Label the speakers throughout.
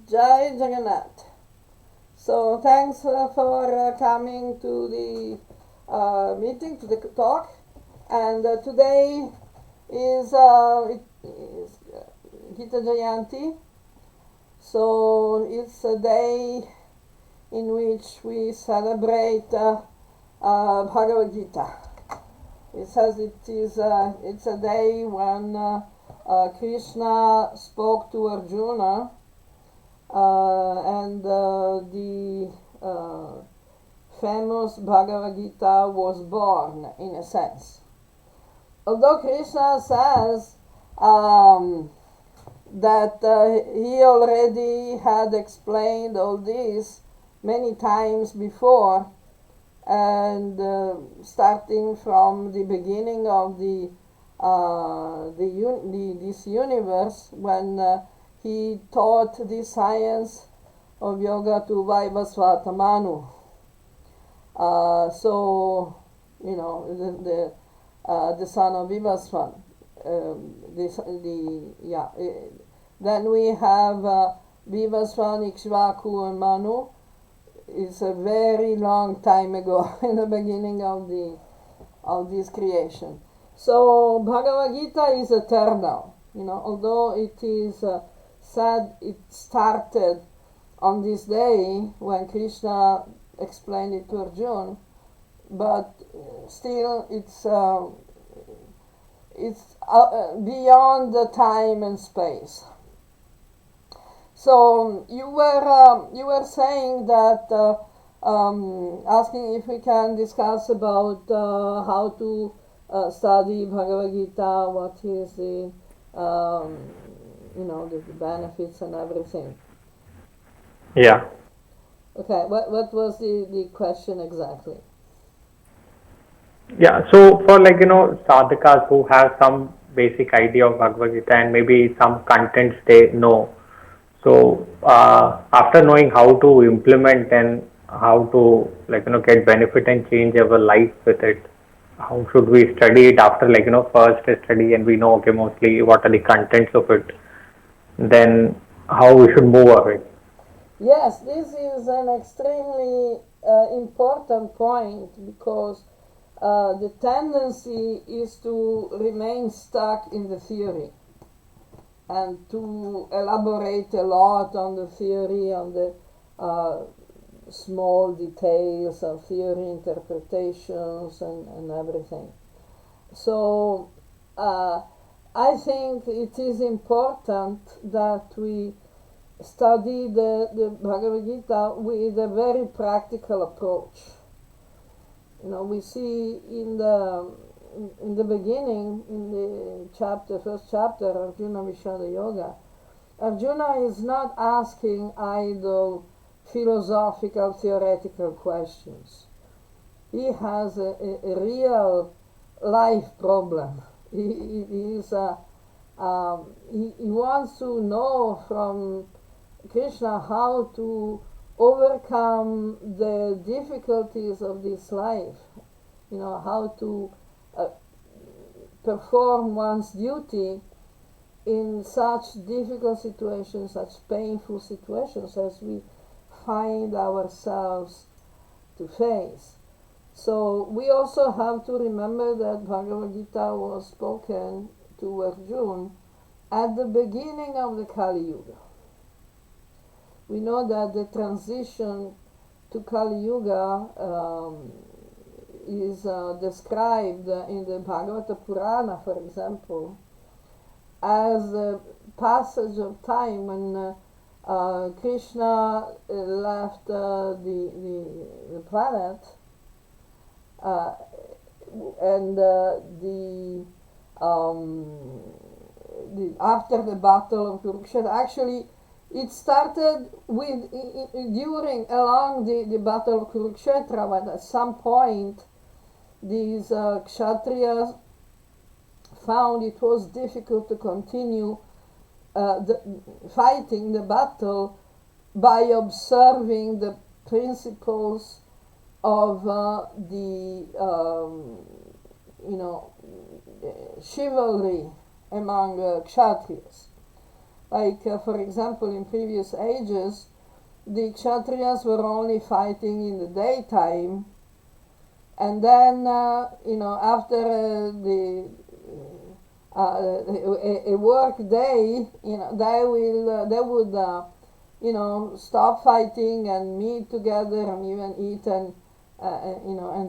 Speaker 1: Jai Jagannatha. So thanks for coming to the meeting, to the talk. And today is Gita jayanti. So it's a day in which we celebrate Bhagavad Gita. It says it's a day when Krishna spoke to Arjuna, and the famous Bhagavad Gita was born, in a sense. Although Krishna says that he already had explained all this many times before, and starting from the beginning of this universe, when he taught the science of yoga to Vaivasvata Manu. So, you know, the son of Vivasvan. Then we have Vivasvan, Ikshvaku, and Manu. It's a very long time ago, in the beginning of this creation. So Bhagavad Gita is eternal. You know, although it is said it started on this day when Krishna explained it to Arjuna, but still it's beyond the time and space. So you were saying that asking if we can discuss about how to study Bhagavad Gita, what is the the benefits and everything.
Speaker 2: Yeah.
Speaker 1: Okay, what was the question exactly?
Speaker 2: Yeah. So for sadhakas who have some basic idea of Bhagavad Gita and maybe some contents they know. So after knowing how to implement and how to get benefit and change our life with it, how should we study it after first study and we know okay mostly what are the contents of it, then how we should move ahead.
Speaker 1: Yes, this is an extremely important point, because the tendency is to remain stuck in the theory and to elaborate a lot on the theory, on the small details of theory interpretations and everything. So I think it is important that we study the Bhagavad Gita with a very practical approach. You know, we see in the beginning, in the first chapter, Arjuna Vishada Yoga, Arjuna is not asking idle philosophical, theoretical questions. He has a real life problem. He wants to know from Krishna how to overcome the difficulties of this life, how to perform one's duty in such difficult situations, such painful situations as we find ourselves to face. So we also have to remember that Bhagavad Gita was spoken to Arjuna at the beginning of the Kali Yuga. We know that the transition to Kali Yuga is described in the Bhagavata Purana, for example, as a passage of time when Krishna left the planet, and after the battle of Kurukshetra. Actually, it started along the battle of Kurukshetra, when at some point these Kshatriyas found it was difficult to continue fighting the battle by observing the principles of chivalry among Kshatriyas. Like, for example, in previous ages, the Kshatriyas were only fighting in the daytime, and then, after a work day, they would stop fighting and meet together and even eat and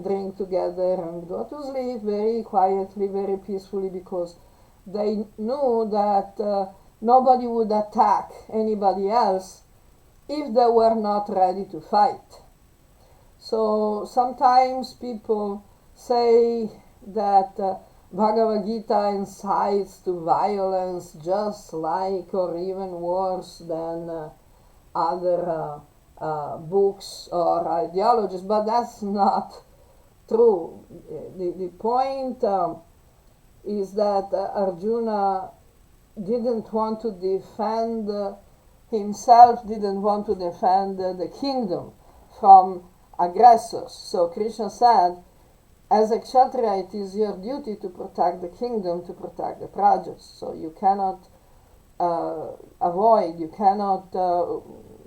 Speaker 1: drink together and go to sleep very quietly, very peacefully, because they knew that nobody would attack anybody else if they were not ready to fight. So sometimes people say that Bhagavad Gita incites to violence just like or even worse than other books or ideologies, but that's not true. The point is that Arjuna didn't want to defend himself, didn't want to defend the kingdom from aggressors. So Krishna said, as a Kshatriya, it is your duty to protect the kingdom, to protect the prajas. So you cannot avoid, you cannot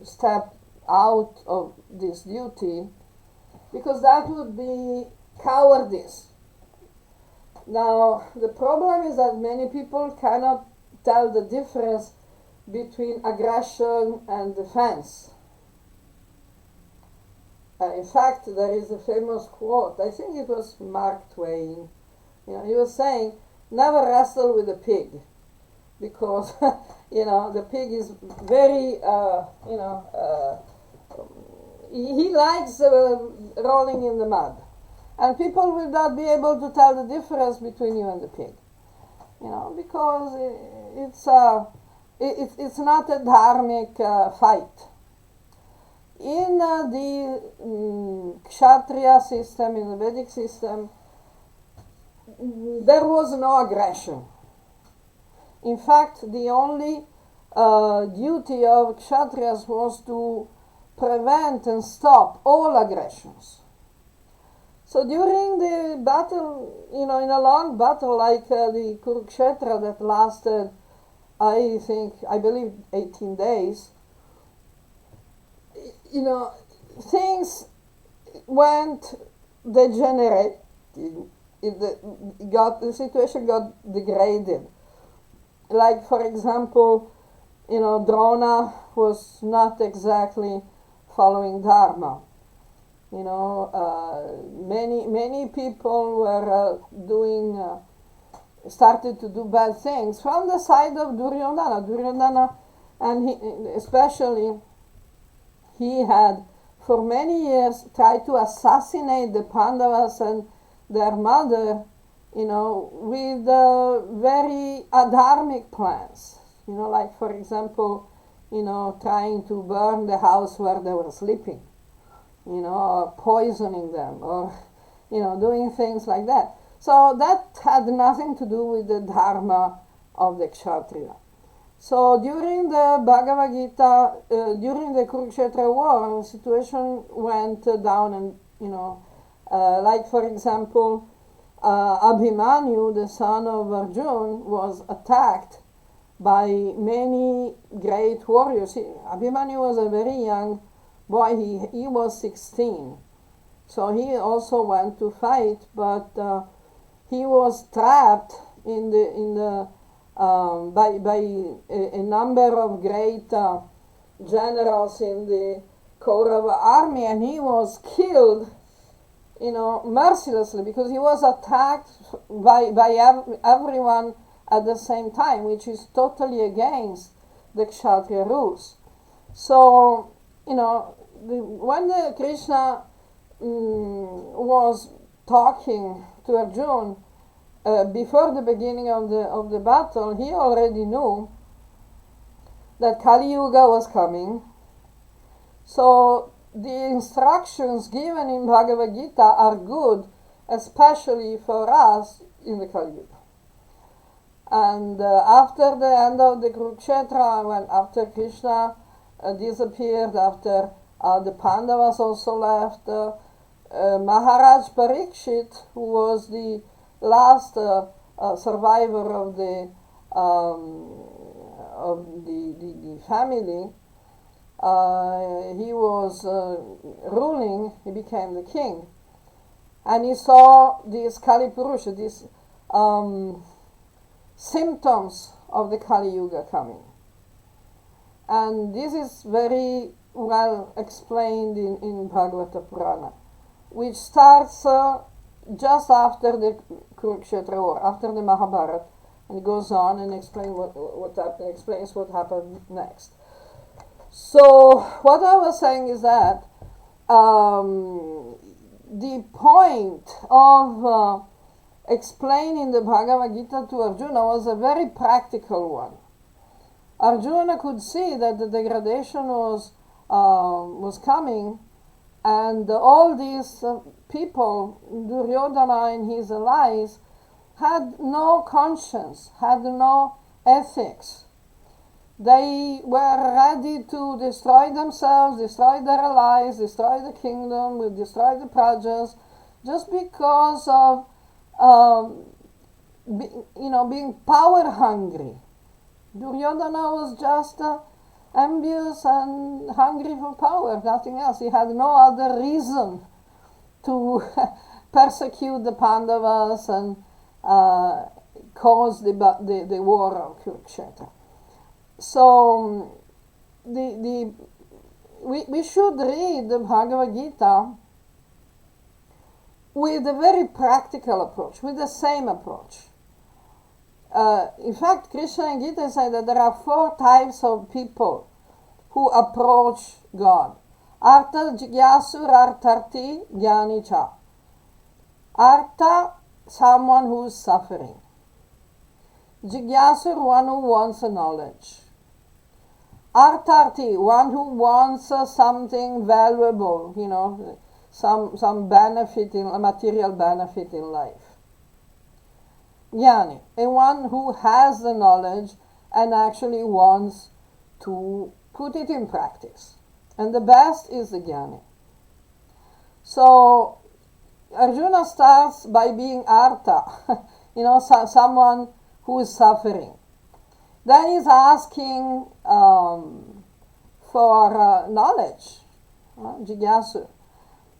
Speaker 1: step out of this duty, because that would be cowardice. Now, the problem is that many people cannot tell the difference between aggression and defense. In fact, there is a famous quote, I think it was Mark Twain. He was saying, never wrestle with a pig, because the pig is very he likes rolling in the mud, and people will not be able to tell the difference between you and the pig, because it's not a dharmic fight. In the Kshatriya system, in the Vedic system, there was no aggression. In fact, the only duty of Kshatriyas was to prevent and stop all aggressions. So during the battle, in a long battle like the Kurukshetra that lasted, I believe 18 days, things went degenerate. The situation got degraded. Like, for example, Drona was not exactly following Dharma. Many people were started to do bad things from the side of Duryodhana. Duryodhana, and especially he had for many years tried to assassinate the Pandavas and their mother, with very adharmic plans. Like, for example, trying to burn the house where they were sleeping, or poisoning them, or, doing things like that. So that had nothing to do with the dharma of the Kshatriya. So during the Bhagavad Gita, during the Kurukshetra war, the situation went down, and like, for example, Abhimanyu, the son of Arjuna, was attacked by many great warriors. Abhimanyu was a very young boy. He was 16. So he also went to fight, but he was trapped by a number of great generals in the Kaurava army, and he was killed mercilessly, because he was attacked by everyone at the same time, which is totally against the Kshatriya rules. So, when Krishna was talking to Arjuna before the beginning of the battle, he already knew that Kali Yuga was coming. So the instructions given in Bhagavad Gita are good, especially for us in the Kali Yuga. And after the end of the Kurukshetra, after Krishna disappeared, after the Pandavas also left, Maharaj Parikshit, who was the last survivor of of the family, he was ruling, he became the king. And he saw these Kali Purusha, these symptoms of the Kali Yuga coming. And this is very well explained in Bhagavata Purana, which starts just after the Kurukshetra war, after the Mahabharata, and it goes on and explains what happened next. So what I was saying is that the point of explaining the Bhagavad Gita to Arjuna was a very practical one. Arjuna could see that the degradation was coming, and all these people, Duryodhana and his allies, had no conscience, had no ethics. They were ready to destroy themselves, destroy their allies, destroy the kingdom, destroy the prajas, just because of being power hungry. Duryodhana was just envious and hungry for power, nothing else. He had no other reason to persecute the Pandavas and cause the war of Kurukshetra. So we should read the Bhagavad Gita with a very practical approach, with the same approach. In fact, Krishna and Gita say that there are 4 types of people who approach God. Artha, Jigyasur, Artharti, Jnani cha. Artha, someone who is suffering. Jigyasur, one who wants a knowledge. Artharti, one who wants something valuable, some benefit, a material benefit in life. Jnani, and one who has the knowledge and actually wants to put it in practice. And the best is the Jnani. So Arjuna starts by being Artha, someone who is suffering. Then he's asking for knowledge, Jigyasu.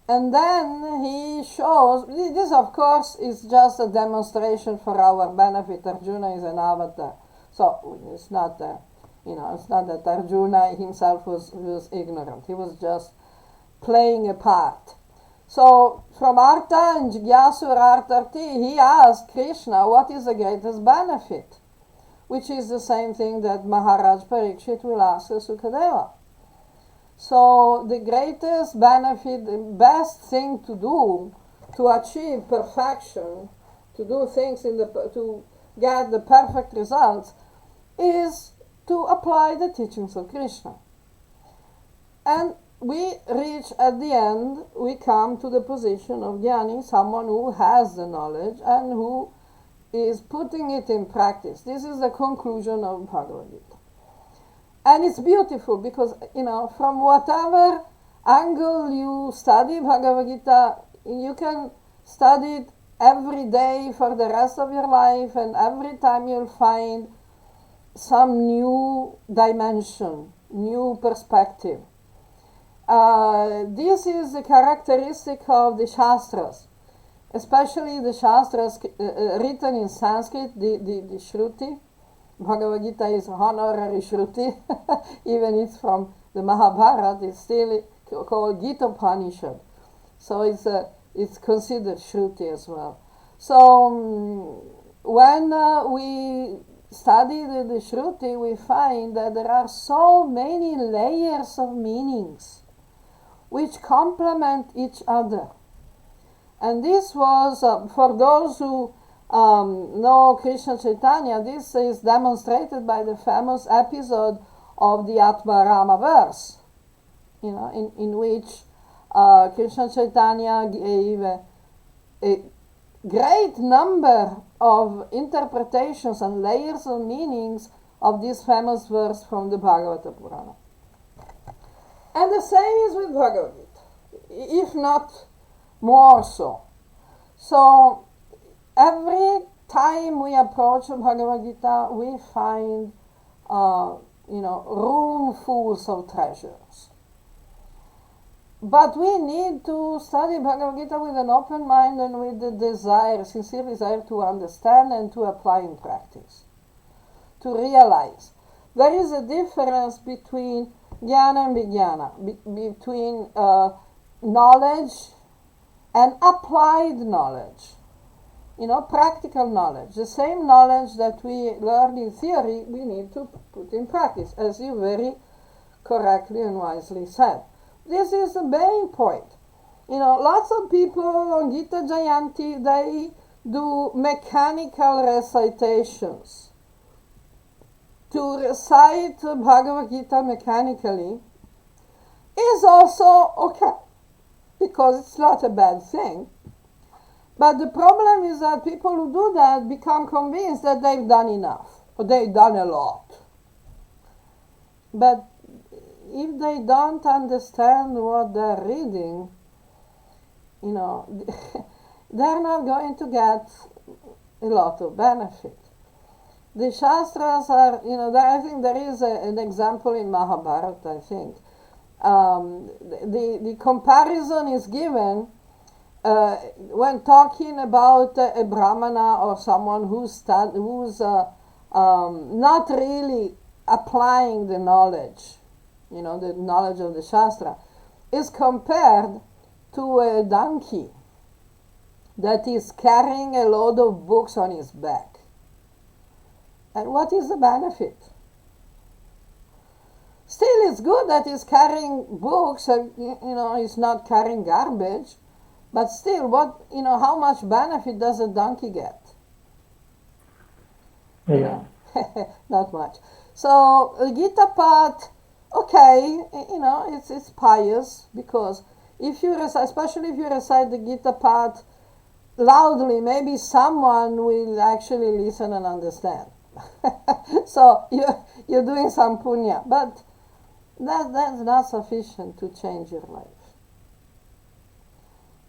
Speaker 1: And then he shows, this of course is just a demonstration for our benefit. Arjuna is an avatar. So it's not it's not that Arjuna himself was ignorant. He was just playing a part. So from Artha and Jigyasu or Artharti, he asked Krishna, what is the greatest benefit? Which is the same thing that Maharaj Parikshit will ask Sukadeva. So the greatest benefit, the best thing to do to achieve perfection, to do things to get the perfect results, is to apply the teachings of Krishna. And we reach at the end, we come to the position of Jnani, someone who has the knowledge and who is putting it in practice. This is the conclusion of Bhagavad Gita. And it's beautiful because, from whatever angle you study Bhagavad Gita, you can study it every day for the rest of your life, and every time you'll find some new dimension, new perspective. This is the characteristic of the Shastras, especially the Shastras written in Sanskrit, the Shruti. Bhagavad Gita is honorary Shruti, even it's from the Mahabharata, it's still called Gita Upanishad. So it's considered Shruti as well. So when we study the Shruti, we find that there are so many layers of meanings which complement each other. And this was, for those who know Krishna Chaitanya, this is demonstrated by the famous episode of the Atmarama verse, in which Krishna Chaitanya gave a great number of interpretations and layers of meanings of this famous verse from the Bhagavata Purana. And the same is with Bhagavad Gita, if not more so. So every time we approach Bhagavad Gita, we find roomfuls of treasures. But we need to study Bhagavad Gita with an open mind and with the desire, sincere desire to understand and to apply in practice. To realize there is a difference between jnana and vijnana, between knowledge and applied knowledge. Practical knowledge. The same knowledge that we learn in theory, we need to put in practice, as you very correctly and wisely said. This is the main point. Lots of people on Gita Jayanti, they do mechanical recitations. To recite Bhagavad Gita mechanically is also okay, because it's not a bad thing. But the problem is that people who do that become convinced that they've done enough, or they've done a lot. But if they don't understand what they're reading, they're not going to get a lot of benefit. The Shastras are, I think there is an example in Mahabharata, I think. The comparison is given when talking about a Brahmana or someone who's not really applying the knowledge, the knowledge of the Shastra, is compared to a donkey that is carrying a load of books on his back. And what is the benefit? Still, it's good that he's carrying books and, he's not carrying garbage. But still, how much benefit does a donkey get?
Speaker 2: Yeah.
Speaker 1: Not much. So, the Gita part, okay, it's pious, because if you recite, especially if you recite the Gita part loudly, maybe someone will actually listen and understand. So, you're doing some punya, but that's not sufficient to change your life.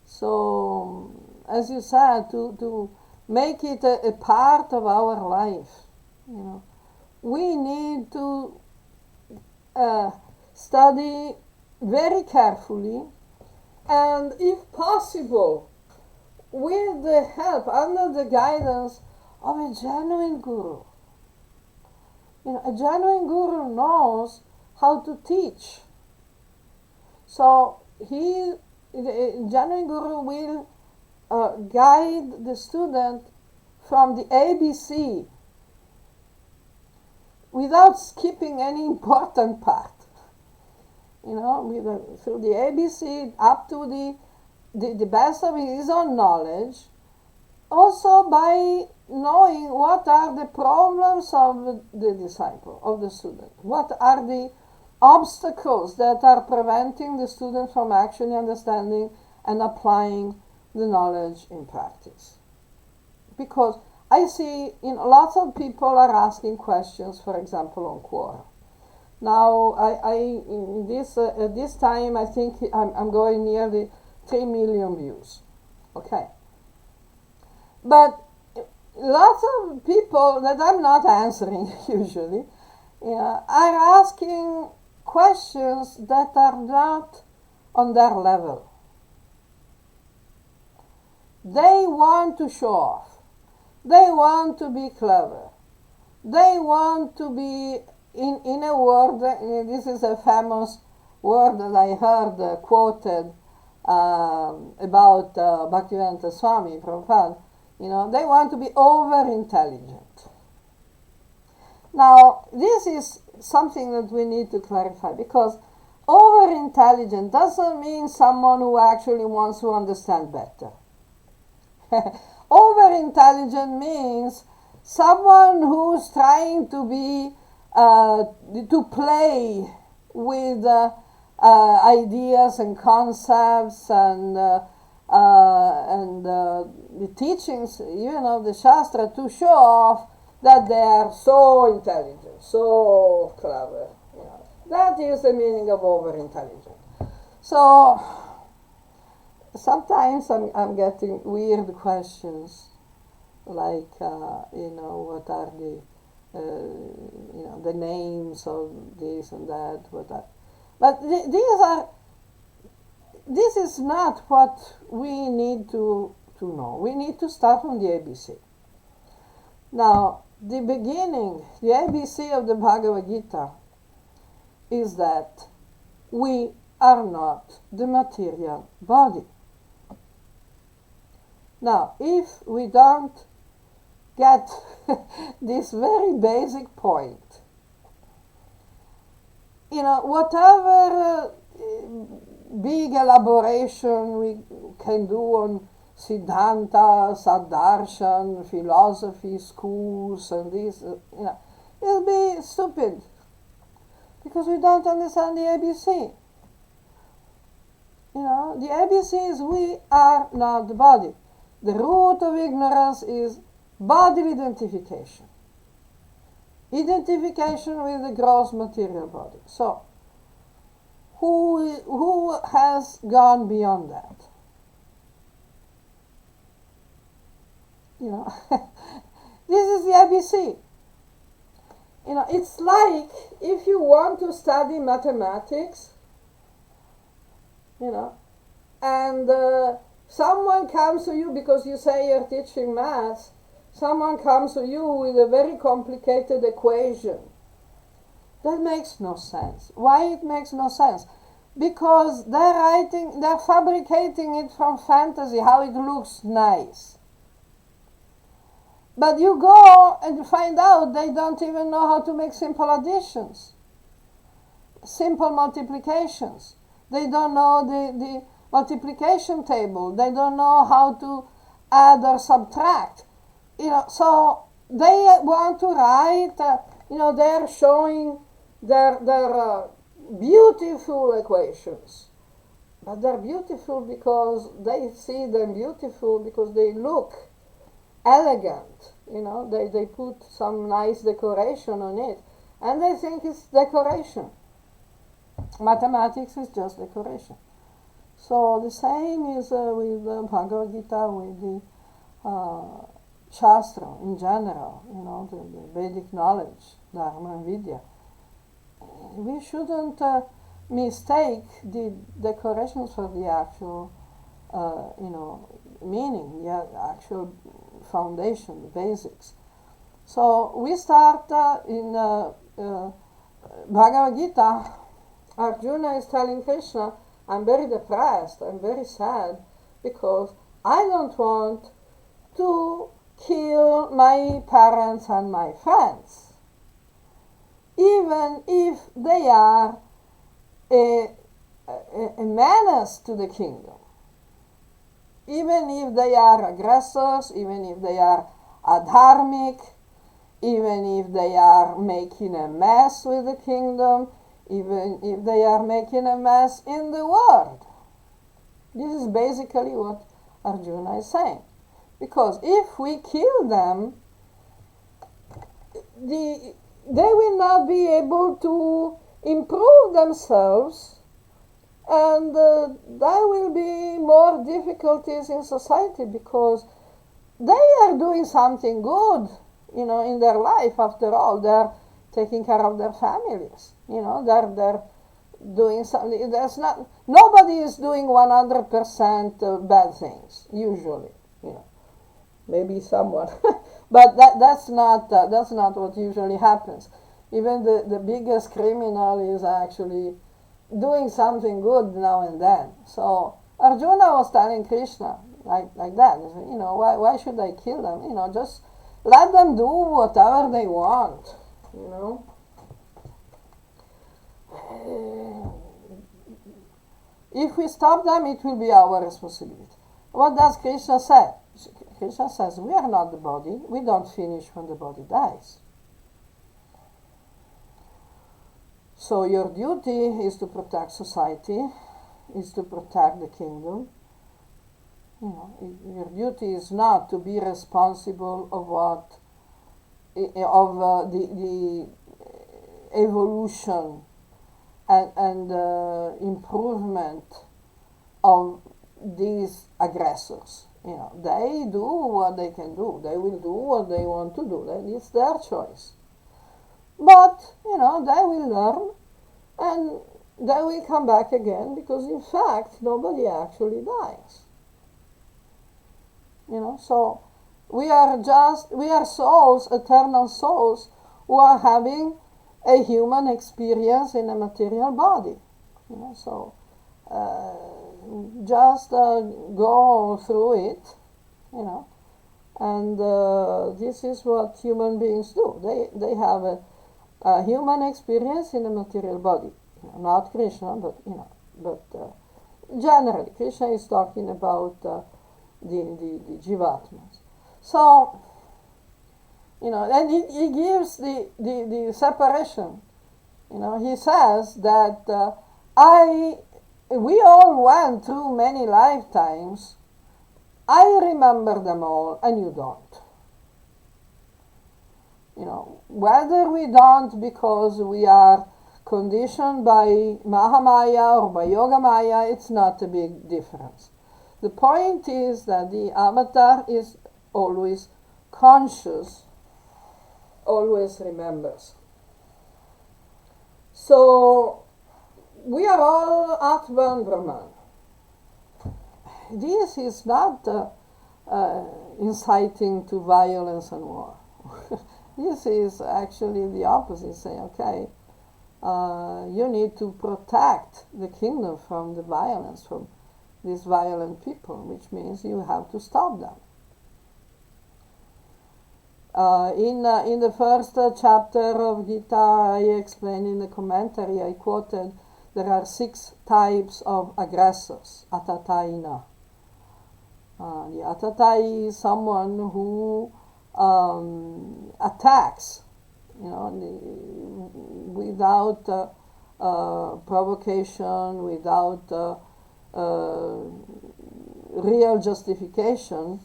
Speaker 1: So, as you said, to make it a part of our life, we need to study very carefully, and if possible, with the help, under the guidance of a genuine guru. A genuine guru knows how to teach. So the genuine guru will guide the student from the ABC without skipping any important part. Through the ABC up to the best of his own knowledge, also by knowing what are the problems of the disciple, of the student. What are the obstacles that are preventing the student from actually understanding and applying the knowledge in practice. Because I see lots of people are asking questions, for example, on quora. Now, at this time, I think I'm going near the 3 million views. Okay. But lots of people that I'm not answering usually are asking questions that are not on their level. They want to show off. They want to be clever. They want to be in a word, this is a famous word that I heard quoted about Bhaktivedanta Swami Prabhupada. They want to be over-intelligent. Now, this is something that we need to clarify, because over-intelligent doesn't mean someone who actually wants to understand better. Over-intelligent means someone who's trying to be, to play with ideas and concepts and the teachings, the Shastra, to show off that they are so intelligent, so clever. That is the meaning of over-intelligent. So, sometimes I'm getting weird questions, like, what are the names of this and that, whatever. But this is not what we need to know. We need to start from the ABC. Now, the beginning, the ABC of the Bhagavad Gita is that we are not the material body. Now, if we don't get this very basic point, whatever big elaboration we can do on Siddhanta, Saddarshan, philosophy, schools, and this, it'll be stupid because we don't understand the ABC. The ABC is we are not the body. The root of ignorance is bodily identification. Identification with the gross material body. So, who has gone beyond that? This is the ABC. It's like if you want to study mathematics, and someone comes to you because you say you're teaching maths, someone comes to you with a very complicated equation. That makes no sense. Why it makes no sense? Because they're fabricating it from fantasy, how it looks nice. But you go and find out they don't even know how to make simple additions, simple multiplications. They don't know the multiplication table. They don't know how to add or subtract. So they want to write, they're showing their beautiful equations. But they're beautiful because they see them beautiful because they look elegant. They put some nice decoration on it. And they think it's decoration. Mathematics is just decoration. So the same is with the Bhagavad Gita, with the Shastra in general, the Vedic knowledge, Dharma and Vidya. We shouldn't mistake the decorations for the actual, meaning, the actual foundation, the basics. So we start in Bhagavad Gita. Arjuna is telling Krishna, I'm very depressed, I'm very sad, because I don't want to kill my parents and my friends, even if they are a menace to the kingdom, even if they are aggressors, even if they are adharmic, even if they are making a mess with the kingdom, even if they are making a mess in the world. This is basically what Arjuna is saying. Because if we kill them, they will not be able to improve themselves, and there will be more difficulties in society because they are doing something good, in their life. After all, they're taking care of their families. They're doing something. Nobody is doing 100% bad things usually. Maybe someone, but that's not what usually happens. Even the biggest criminal is actually doing something good now and then. So Arjuna was telling Krishna like that. Why should I kill them? Just let them do whatever they want. If we stop them, it will be our responsibility. What does Krishna say? Krishna says, we are not the body. We don't finish when the body dies. So your duty is to protect society, is to protect the kingdom. Your duty is not to be responsible of the evolution and improvement of these aggressors. They do what they can do. They will do what they want to do. It's their choice. But, they will learn and they will come back again, because in fact nobody actually dies. So we are souls, eternal souls, who are having a human experience in a material body. So just go through it, and this is what human beings do. They have a human experience in a material body. Not Krishna, but generally, Krishna is talking about the Jivatmas. So, and he gives the separation. He says that we all went through many lifetimes. I remember them all, and you don't. Whether we don't because we are conditioned by Mahamaya or by Yoga Maya, it's not a big difference. The point is that the avatar is always conscious, always remembers. So we are all Atman Brahman. This is not inciting to violence and war. This is actually the opposite. Say, okay, you need to protect the kingdom from the violence, from these violent people, which means you have to stop them. In the first chapter of Gita, I explained in the commentary, I quoted, there are 6 types of aggressors, atataina. The atatai is someone who attacks, without provocation, without real justification,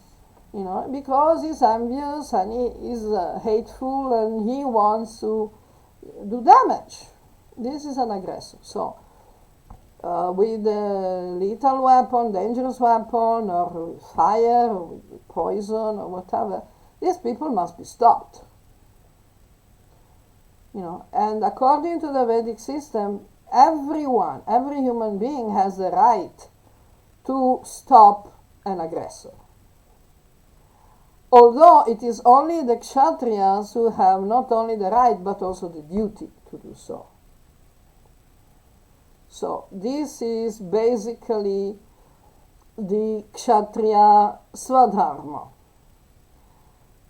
Speaker 1: because he's envious and he is hateful and he wants to do damage. This is an aggressor. So, with a lethal weapon, dangerous weapon, or with fire, or with poison, or whatever, these people must be stopped. And according to the Vedic system, every human being has the right to stop an aggressor. Although it is only the Kshatriyas who have not only the right but also the duty to do so. So this is basically the Kshatriya Swadharma.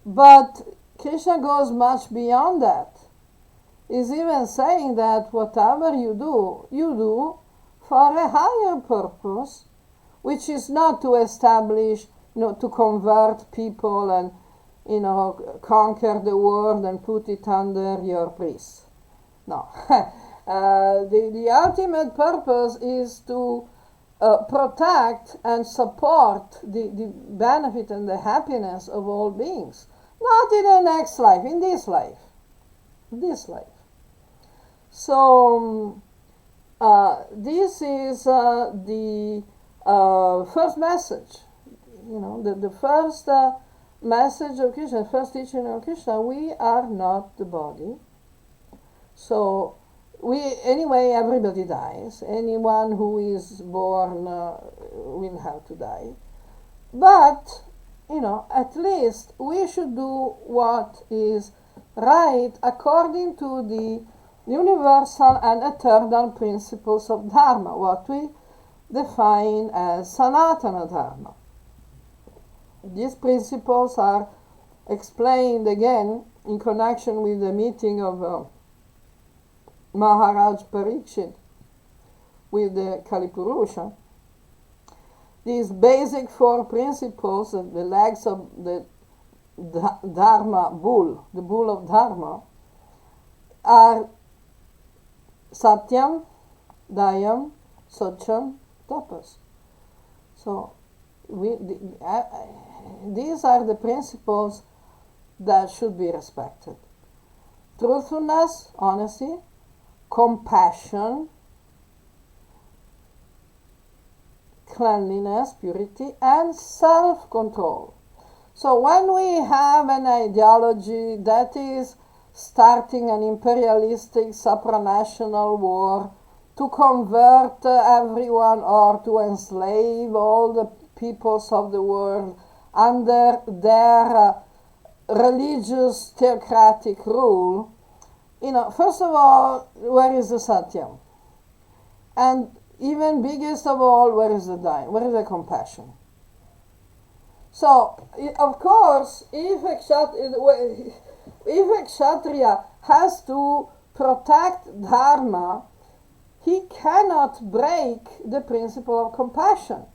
Speaker 1: But Krishna goes much beyond that. He's even saying that whatever you do for a higher purpose, which is not to establish, to convert people and, conquer the world and put it under your priests. No. The ultimate purpose is to protect and support the benefit and the happiness of all beings. Not in the next life, in this life. This life. So, this is the first message. The first message of Krishna, first teaching of Krishna, we are not the body. So, anyway, everybody dies. Anyone who is born will have to die. But, at least we should do what is right according to the universal and eternal principles of Dharma, what we define as Sanatana Dharma. These principles are explained again in connection with the meeting of Maharaj Parikshit with the Kalipurusha. These basic 4 principles, the legs of the Dharma bull, the bull of Dharma, are Satyam, Dayam, Socham, Tapas. So, these are the principles that should be respected. Truthfulness, honesty, compassion, cleanliness, purity, and self-control. So when we have an ideology that is starting an imperialistic supranational war to convert everyone or to enslave all the peoples of the world under their religious theocratic rule, first of all, where is the Satyam? And even biggest of all, where is the Dhyana? Where is the compassion? So, of course, if a Kshatriya has to protect Dharma, he cannot break the principle of compassion.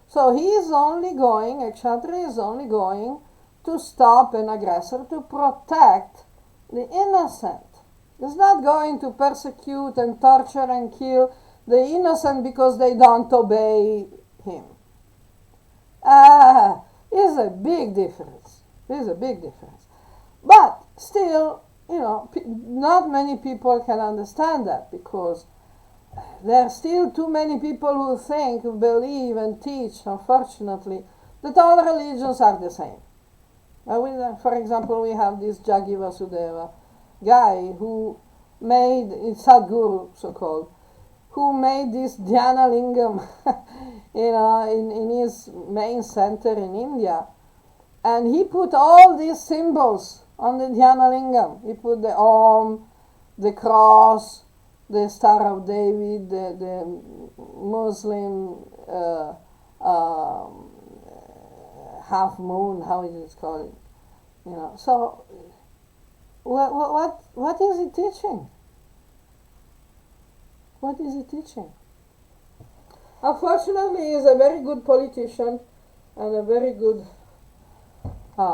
Speaker 1: So he is only going, a Kshatriya is only going to stop an aggressor, to protect the innocent. He's not going to persecute and torture and kill the innocent because they don't obey him. Is a big difference. Is a big difference. But still, not many people can understand that, because there are still too many people who think, who believe and teach, unfortunately, that all religions are the same. For example, we have this Jaggi Vasudeva guy who made, Sadhguru so-called, who made this Dhyana Lingam in his main center in India. And he put all these symbols on the Dhyana Lingam. He put the Om, the cross, the Star of David, the Muslim half moon, how is it called? So what is he teaching? What is he teaching? Unfortunately, he is a very good politician and a very good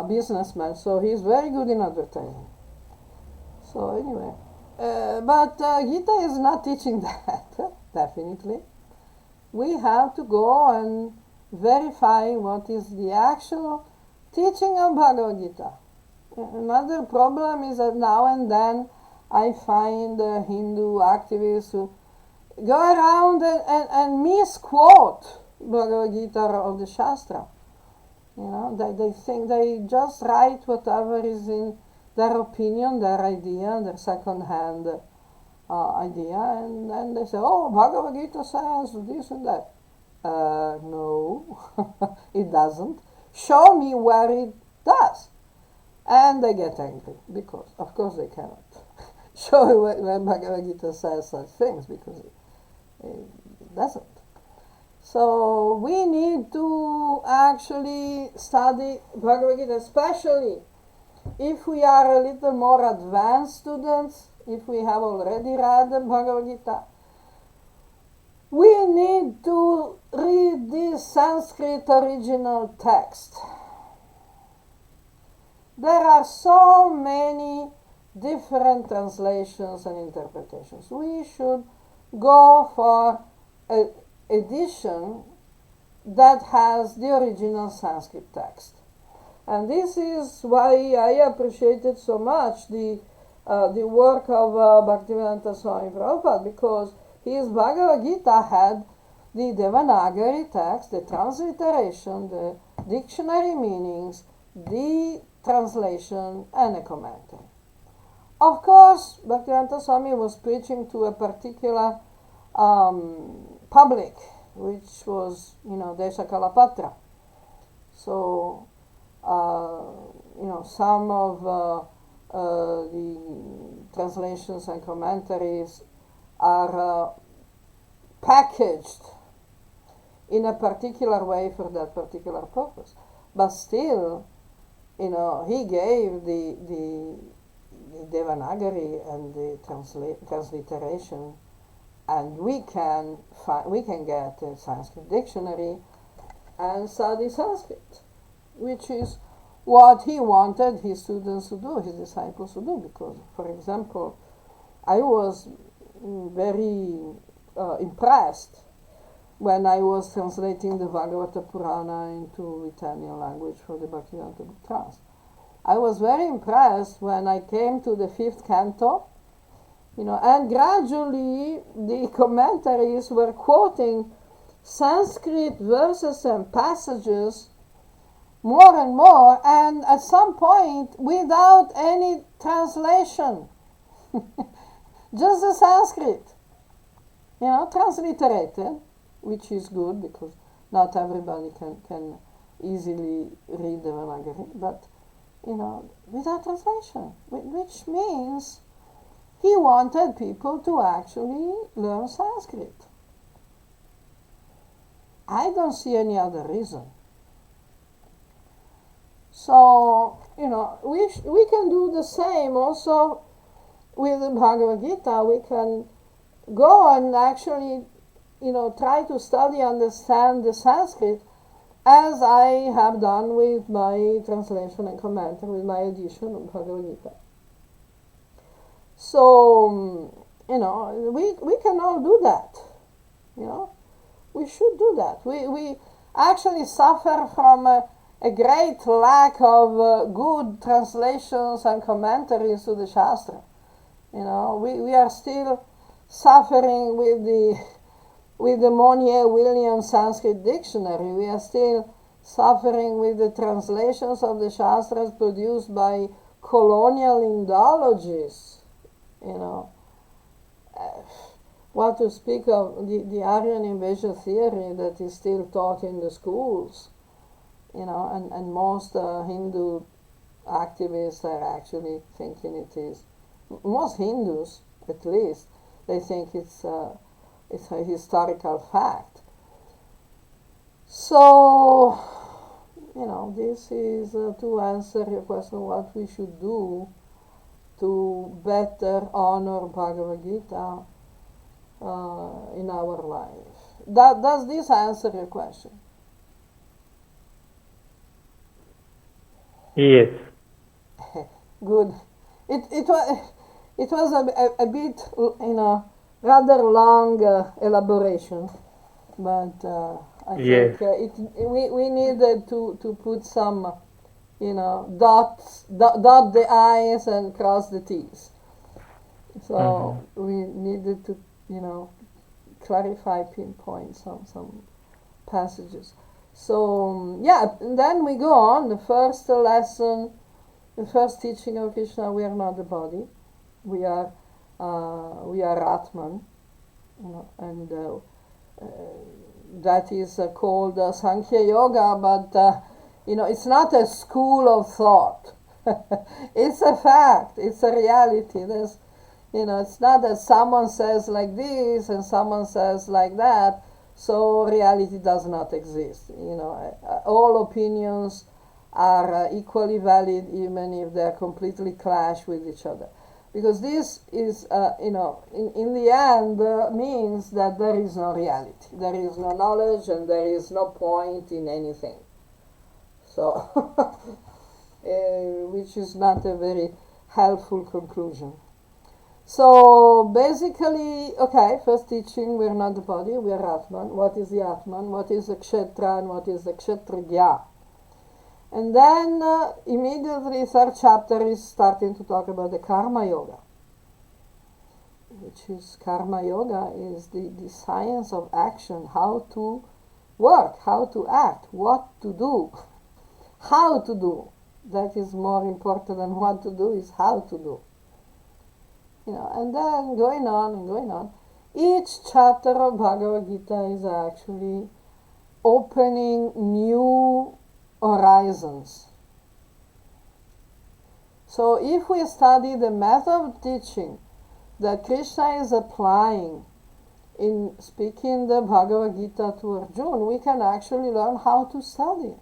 Speaker 1: businessman, so he is very good in advertising. So anyway, but Gita is not teaching that, definitely. We have to go and verify what is the actual teaching of Bhagavad Gita. Another problem is that now and then I find Hindu activists who go around and misquote Bhagavad Gita of the Shastra. They think they just write whatever is in their opinion, their idea, their second-hand idea, and then they say, oh, Bhagavad Gita says this and that. No, it doesn't. Show me where it does. And they get angry, because, of course, they cannot show where Bhagavad Gita says such things, because it doesn't. So we need to actually study Bhagavad Gita, especially if we are a little more advanced students, if we have already read the Bhagavad Gita. We need to read this Sanskrit original text. There are so many different translations and interpretations. We should go for an edition that has the original Sanskrit text. And this is why I appreciated so much the work of Bhaktivedanta Swami Prabhupada, because his Bhagavad Gita had the Devanagari text, the transliteration, the dictionary meanings, the translation, and a commentary. Of course, Bhaktivedanta Swami was preaching to a particular public, which was, Desha Kalapatra. So, some of the translations and commentaries are packaged in a particular way for that particular purpose. But still, he gave the Devanagari and the transliteration, and we can get a Sanskrit dictionary and study Sanskrit, which is what he wanted his students to do, his disciples to do. Because, for example, I was very impressed when I was translating the Bhagavata Purana into Italian language for the Bhaktivedanta Book Trust. I was very impressed when I came to the 5th canto, and gradually the commentaries were quoting Sanskrit verses and passages more and more, and at some point without any translation. Just the Sanskrit, transliterated, which is good because not everybody can easily read the Devanagari, but without translation, which means he wanted people to actually learn Sanskrit. I don't see any other reason. So, we can do the same also with the Bhagavad Gita. We can go and actually, try to study, understand the Sanskrit as I have done with my translation and commentary, with my edition of Bhagavad Gita. So, we can all do that, we should do that. We actually suffer from a great lack of good translations and commentaries to the Shastra. We are still suffering with the Monier-Williams Sanskrit Dictionary. We are still suffering with the translations of the Shastras produced by colonial Indologists. What to speak of the Aryan invasion theory that is still taught in the schools, and most Hindu activists are actually thinking it is. Most Hindus, at least, they think it's a historical fact. So, this is to answer your question, what we should do to better honor Bhagavad Gita in our life. Does this answer your question?
Speaker 2: Yes.
Speaker 1: Good. It was a bit, rather long elaboration, but I think we needed to put some, dot the I's and cross the T's. So we needed to, clarify, pinpoint some passages. So, and then we go on. The first lesson, the first teaching of Krishna: we are not the body, we are Atman, and that is called Sankhya Yoga, but it's not a school of thought. It's a fact. It's a reality. There's, it's not that someone says like this and someone says like that, so reality does not exist. All opinions are equally valid, even if they're completely clash with each other. Because this is, in the end, means that there is no reality. There is no knowledge and there is no point in anything. So, which is not a very helpful conclusion. So, basically, first teaching, we are not the body, we are Atman. What is the Atman? What is the Kshetra and what is the Kshetriya? And then, immediately, third chapter is starting to talk about the Karma Yoga. Which is, Karma Yoga is the science of action, how to work, how to act, what to do, how to do. That is more important than what to do, is how to do. And then going on and going on. Each chapter of Bhagavad Gita is actually opening new horizons. So if we study the method of teaching that Krishna is applying in speaking the Bhagavad Gita to Arjuna, we can actually learn how to study.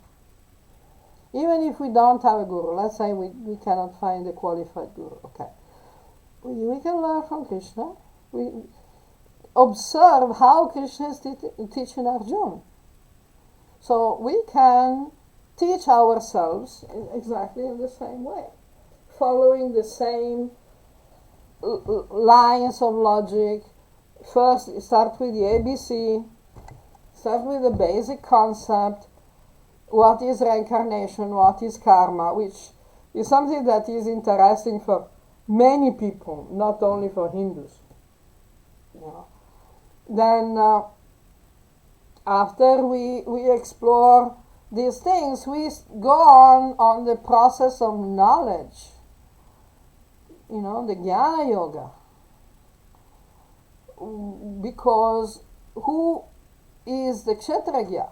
Speaker 1: Even if we don't have a guru, let's say we cannot find a qualified guru, we can learn from Krishna. We observe how Krishna is teaching Arjuna. So we can teach ourselves exactly in the same way, following the same lines of logic. First, start with the ABC, start with the basic concept, what is reincarnation, what is karma, which is something that is interesting for many people, not only for Hindus. Then after we explore these things, we go on the process of knowledge, the Jnana Yoga. Because who is the Kshetragya?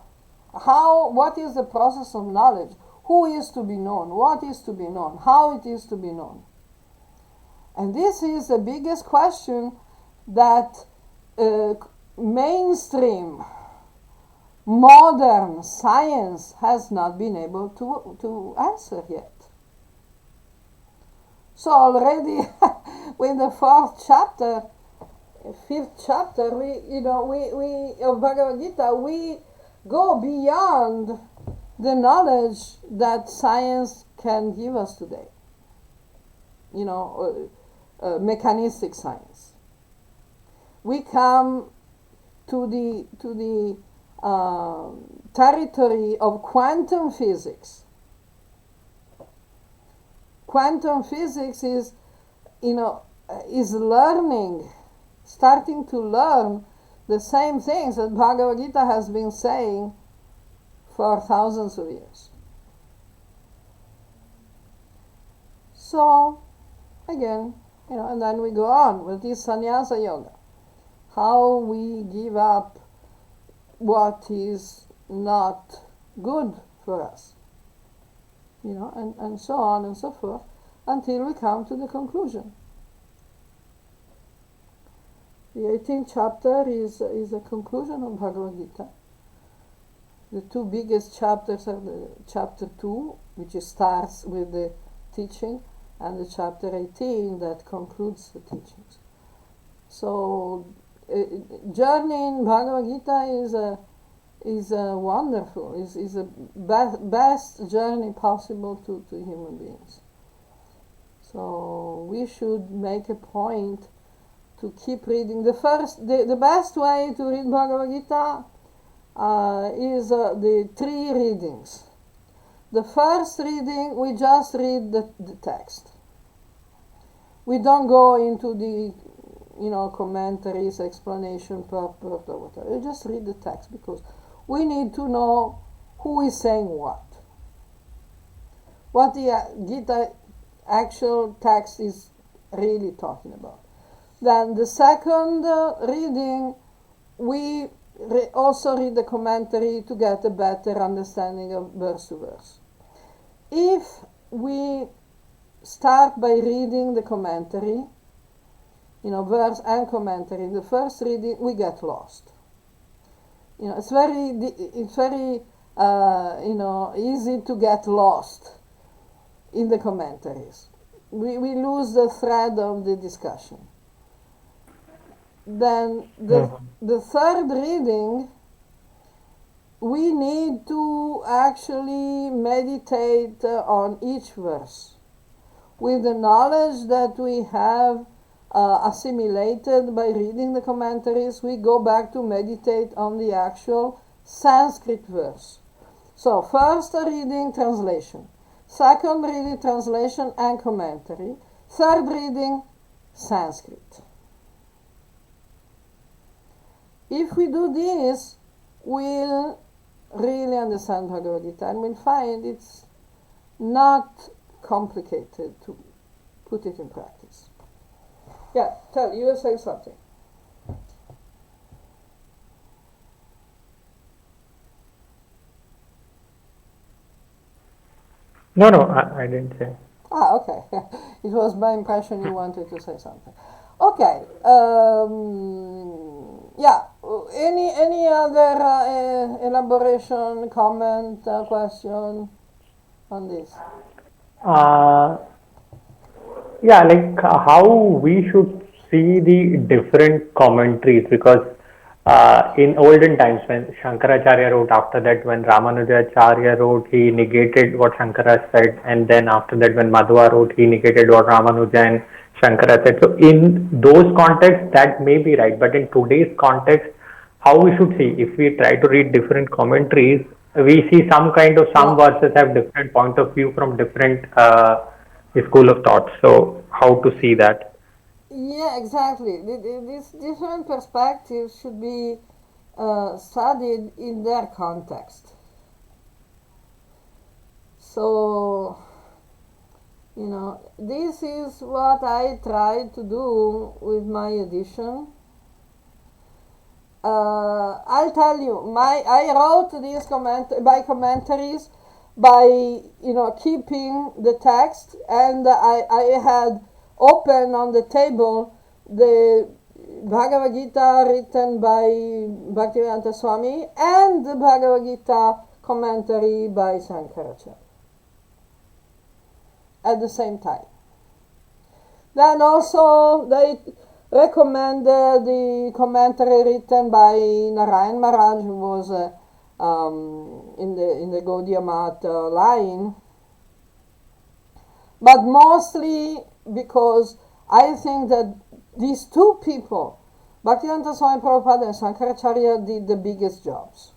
Speaker 1: What is the process of knowledge? Who is to be known? What is to be known? How it is to be known? And this is the biggest question that mainstream modern science has not been able to answer yet. So already with the fifth chapter, we of Bhagavad Gita, we go beyond the knowledge that science can give us today. Mechanistic science. We come to the territory of quantum physics. Quantum physics is learning, starting to learn the same things that Bhagavad Gita has been saying for thousands of years. So, again, and then we go on with this sannyasa yoga. How we give up what is not good for us. And so on and so forth, until we come to the conclusion. The 18th chapter is a conclusion of Bhagavad Gita. The two biggest chapters are the chapter 2, which starts with the teaching, and the chapter 18 that concludes the teachings. So, journey in Bhagavad Gita is wonderful, is the best journey possible to human beings. So we should make a point to keep reading. The best way to read Bhagavad Gita is the 3 readings. The first reading, we just read the text. We don't go into the commentaries, explanation, purport, or whatever. We just read the text because we need to know who is saying what the Gita actual text is really talking about. Then the second reading, we also read the commentary to get a better understanding of verse to verse. If we start by reading the commentary, verse and commentary, the first reading, we get lost. It's very easy to get lost in the commentaries. We lose the thread of the discussion. Then the third reading, we need to actually meditate on each verse. With the knowledge that we have assimilated by reading the commentaries, we go back to meditate on the actual Sanskrit verse. So, first reading, translation. Second reading, translation and commentary. Third reading, Sanskrit. If we do this, we'll really understand Bhagavad Gita, and we'll find it's not complicated to put it in practice. Yeah, you were saying something.
Speaker 2: No, I didn't say.
Speaker 1: Okay. It was my impression you wanted to say something. Okay. Any other elaboration, comment, question on this?
Speaker 2: How we should see the different commentaries, because in olden times when Shankaracharya wrote, after that when Ramanujacharya wrote, he negated what Shankara said, and then after that when Madhva wrote, he negated what Ramanuja and Shankara said. So in those contexts that may be right, but in today's context, how we should see, if we try to read different commentaries, we see some verses have different point of view from different school of thought. So how to see that?
Speaker 1: Yeah, exactly. These different perspectives should be studied in their context. So, this is what I try to do with my edition. I'll tell you, I wrote these my commentaries by keeping the text, and I had open on the table the Bhagavad Gita written by Bhaktivedanta Swami and the Bhagavad Gita commentary by Shankaracharya at the same time. Then also they recommended the commentary written by Narayan Maharaj, who was in the Gaudiya Math line, but mostly because I think that these two people, Bhaktivedanta Swami Prabhupada and Shankaracharya, did the biggest jobs.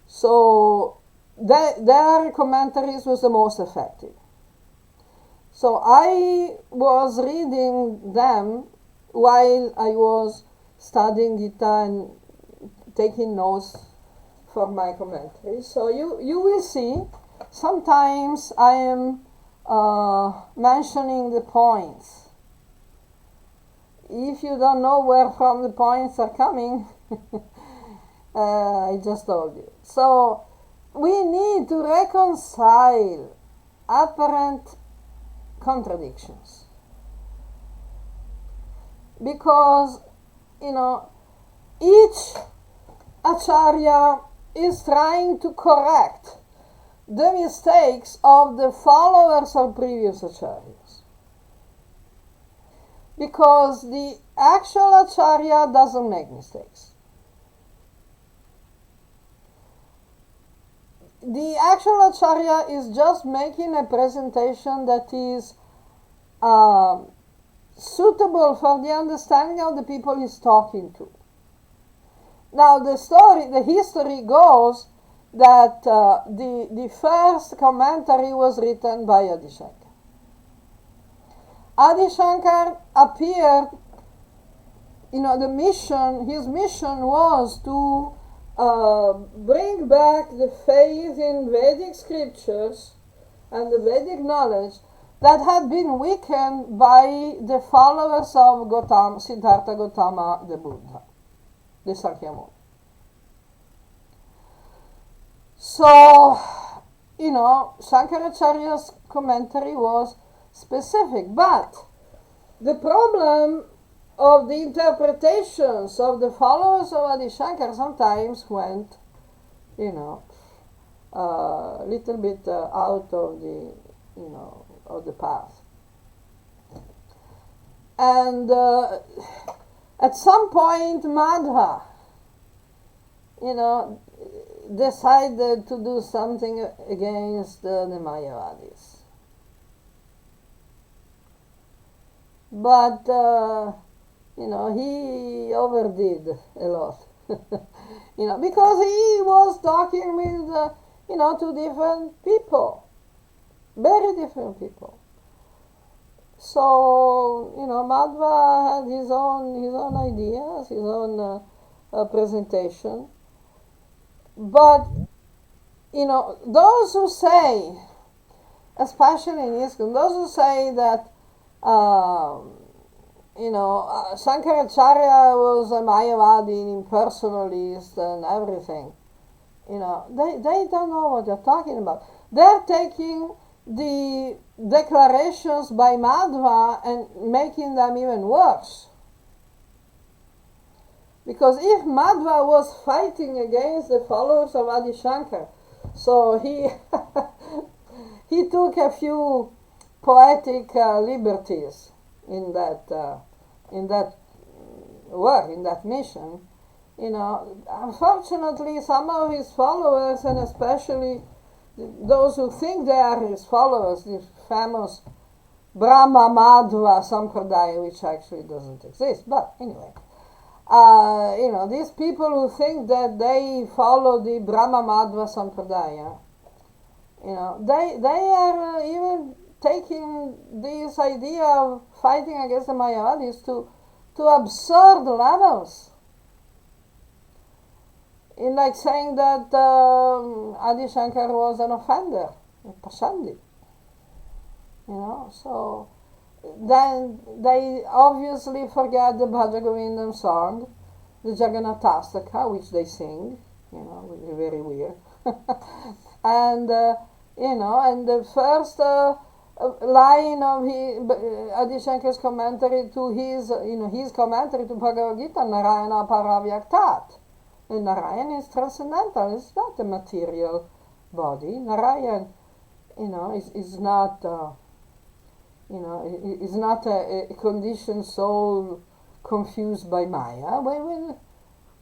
Speaker 1: So their commentaries was the most effective. So I was reading them while I was studying Gita and taking notes for my commentary. So you will see, sometimes I am mentioning the points. If you don't know where from the points are coming, I just told you. So we need to reconcile apparent contradictions, because each acharya is trying to correct the mistakes of the followers of previous acharyas, because the actual acharya doesn't make mistakes. The actual acharya is just making a presentation that is suitable for the understanding of the people he's talking to. Now the history goes that the first commentary was written by Adi Shankar. Adi Shankar appeared, his mission was to bring back the faith in Vedic scriptures and the Vedic knowledge that had been weakened by the followers of Siddhartha Gautama, the Buddha, the Sakyamuni. So, Shankaracharya's commentary was specific, but the problem of the interpretations of the followers of Adi Shankar sometimes went, a little bit out of the, of the path. And at some point, Madhva, decided to do something against the Mayavadis. But he overdid a lot, because he was talking with, two different people, very different people. So, Madhva had his own ideas, his own presentation. But, those who say, especially in ISKCON, those who say that, Shankaracharya was a Mayavadi, an impersonalist and everything. They don't know what they're talking about. They're taking the declarations by Madhva and making them even worse. Because if Madhva was fighting against the followers of Adi Shankar, so he he took a few poetic liberties in that work, in that mission. Unfortunately, some of his followers, and especially those who think they are his followers, this famous Brahma Madhva Sampradaya, which actually doesn't exist, but anyway, these people who think that they follow the Brahma Madhva Sampradaya, they are even taking this idea of fighting against the Mayavadis to absurd levels. in like saying that Adi Shankar was an offender, a Pashandi. So then they obviously forget the Bhaja Govindam song, the Jagannatha, which they sing, which is very weird. And, and the first line of Adi Shankar's commentary to his commentary to Bhagavad Gita, Narayana Paravyaktat. And Narayan is transcendental, it's not a material body. Narayan, is not, is not a conditioned soul confused by Maya.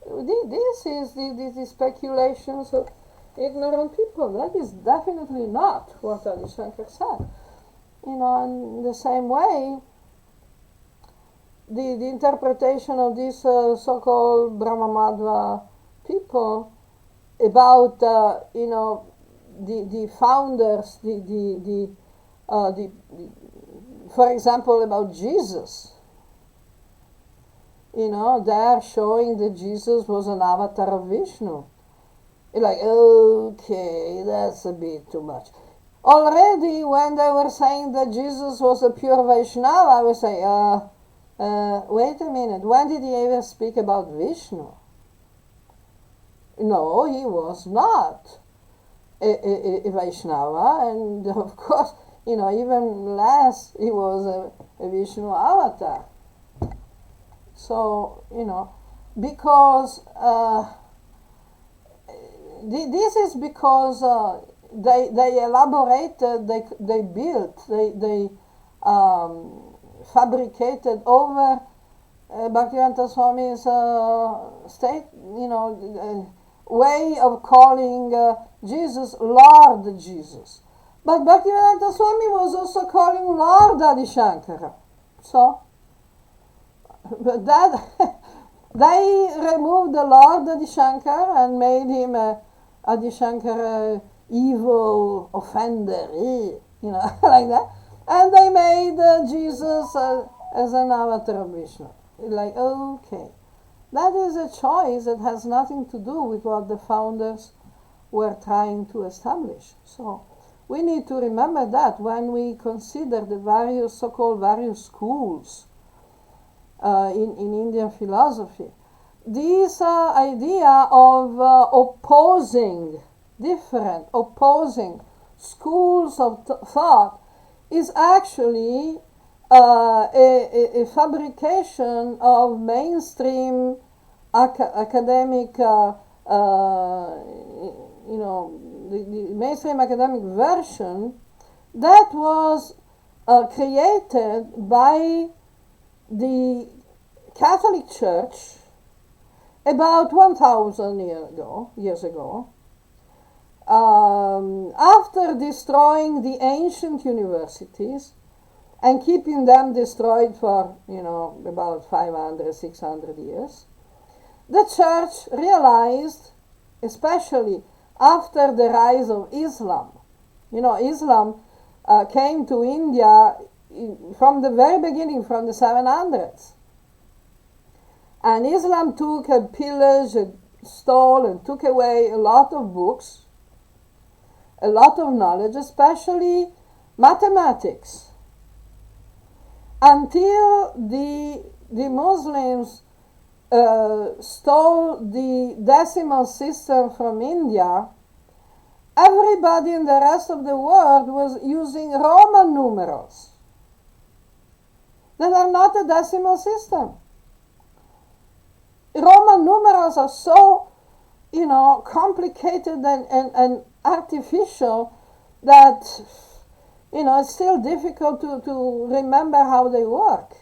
Speaker 1: This is the speculations of ignorant people. That is definitely not what Adi Shankar said. In the same way, the interpretation of these so-called Brahma people about the founders, for example, about Jesus. They're showing that Jesus was an avatar of Vishnu. You're like, okay, that's a bit too much. Already, when they were saying that Jesus was a pure Vaishnava, I would say, wait a minute, when did he ever speak about Vishnu? No, he was not a Vaishnava, and of course, even less, he was a Vishnu avatar. So, because this is because they elaborated, they built, they fabricated over Bhaktivedanta Swami's state, way of calling Jesus Lord Jesus. But Bhaktivedanta Swami was also calling Lord Adi Shankara. So, that they removed the Lord Adi Shankara and made him Adi Shankara evil offender, like that. And they made Jesus as an avatar of Vishnu. Like, okay. That is a choice that has nothing to do with what the founders were trying to establish. So we need to remember that when we consider the various so-called various schools in Indian philosophy. This idea of opposing schools of thought is actually a fabrication of mainstream academic, the mainstream academic version that was created by the Catholic Church about 1,000 years ago, after destroying the ancient universities and keeping them destroyed for, about 500, 600 years, the church realized, especially after the rise of Islam, Islam came to India from the very beginning, from the 700s. And Islam took a pillage, stole, and took away a lot of books, a lot of knowledge, especially mathematics, until the Muslims stole the decimal system from India. Everybody in the rest of the world was using Roman numerals that are not a decimal system. Roman numerals are so, complicated and artificial that, it's still difficult to remember how they work.